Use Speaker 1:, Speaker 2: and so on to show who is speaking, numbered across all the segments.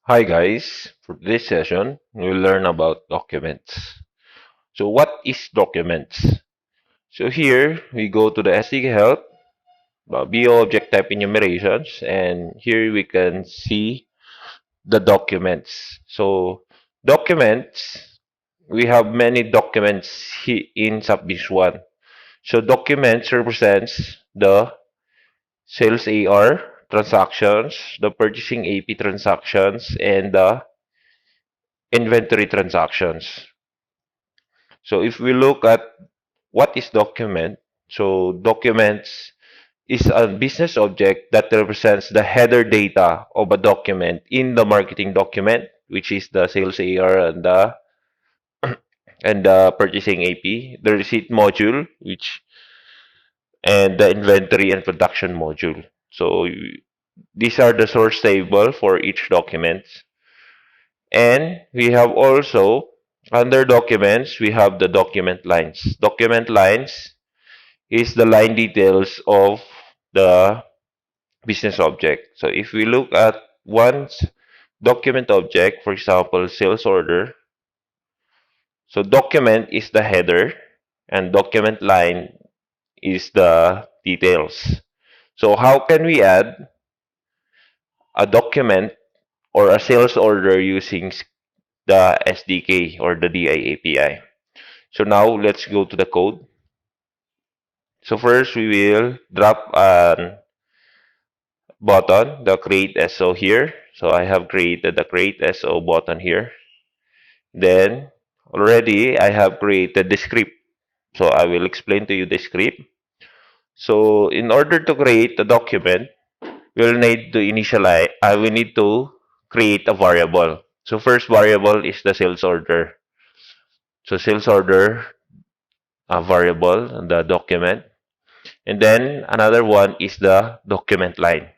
Speaker 1: Hi guys, for this session, we'll learn about documents. So what is documents? So here, we go to the SDK help, BO object type enumerations, and here we can see the documents. So documents, we have many documents in SAP Business One. So documents represents the sales AR transactions, the purchasing AP transactions, and the inventory transactions. So if we look at what is document, so documents is a business object that represents the header data of a document in the marketing document, which is the sales AR and the purchasing AP, the receipt module, which and the inventory and production module. So these are the source table for each document. And we have also under documents, we have the document lines. Document lines is the line details of the business object. So if we look at one document object, for example, sales order, so document is the header and document line is the details. So how can we add a document or a sales order using the SDK or the DI API? So now let's go to the code. So first we will drop an button, the create SO here. So I have created the create SO button here. Then already I have created the script. So I will explain to you the script. So in order to create a document, we'll need to initialize, we need to create a variable. So first variable is the sales order. So sales order variable in the document. And then another one is the document line.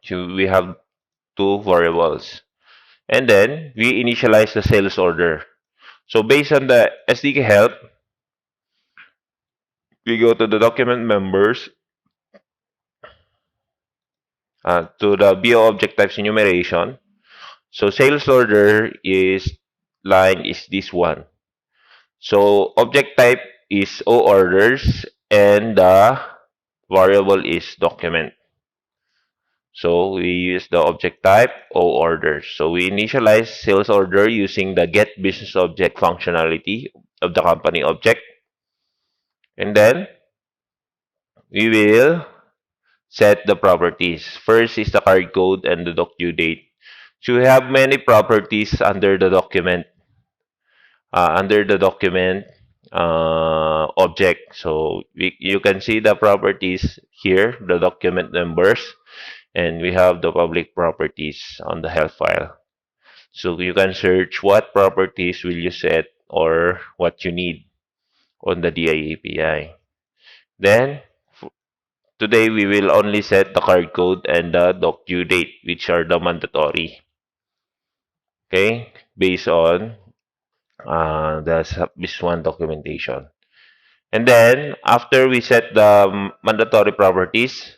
Speaker 1: So we have two variables. And then we initialize the sales order. So based on the SDK help, we go to the document members, to the BO object types enumeration. So sales order is line is this one. So object type is O orders and the variable is document. So we use the object type O orders. So we initialize sales order using the get business object functionality of the company object. And then we will set the properties. First is the card code and the doc due date. So we have many properties under the document object. So you can see the properties here, the document numbers, and we have the public properties on the help file. So you can search what properties will you set or what you need on the DI API. Then today we will only set the card code and the doc due date, which are the mandatory. Okay, based on the SAP One documentation. And then after we set the mandatory properties,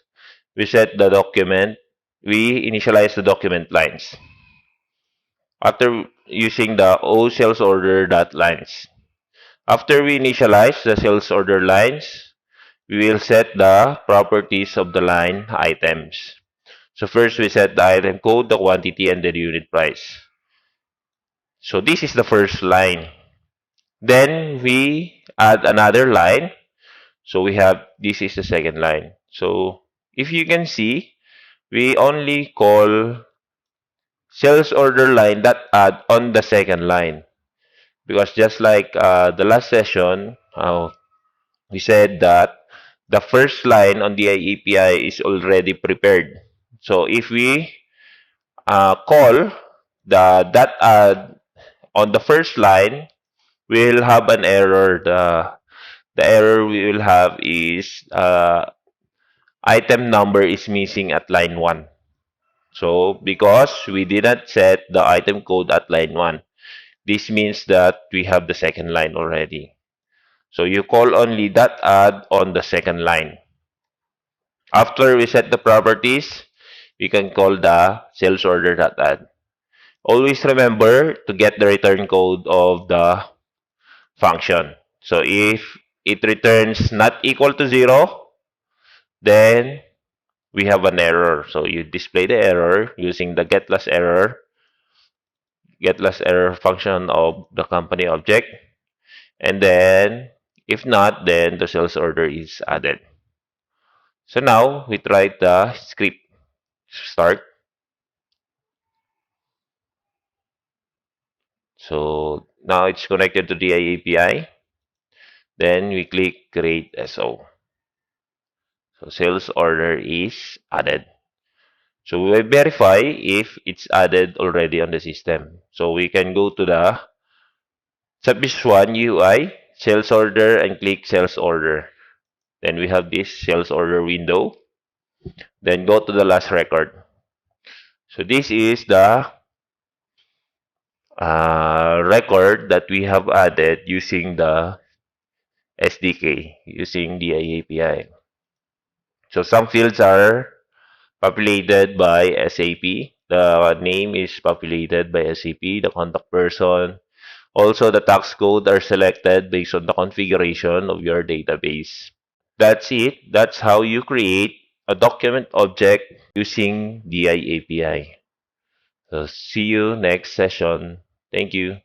Speaker 1: we set the document, we initialize the document lines. After using the O sales order dot lines. After we initialize the sales order lines, we will set the properties of the line items. So first we set the item code, the quantity, and the unit price. So this is the first line. Then we add another line. So we have, this is the second line. So if you can see, we only call sales order line that add on the second line. Because just like the last session, we said that the first line on the API is already prepared. So if we call the that add on the first line, we'll have an error. The error we will have is item number is missing at line 1. So because we did not set the item code at line 1, this means that we have the second line already. So you call only that add on the second line. After we set the properties, we can call the sales order that add. Always remember to get the return code of the function. So if it returns not equal to 0, then we have an error. So you display the error using the get last error function of the company object. And then if not, then the sales order is added. So now we try the script. Start. So now it's connected to the API. Then we click create SO. So sales order is added. So we will verify if it's added already on the system. So we can go to the SAP Business One UI, sales order, and click sales order. Then we have this sales order window. Then go to the last record. So this is the record that we have added using the SDK, using the API. So some fields are populated by SAP. The name is populated by SAP, the contact person. Also, the tax code are selected based on the configuration of your database. That's it. That's how you create a document object using DI API. So see you next session. Thank you.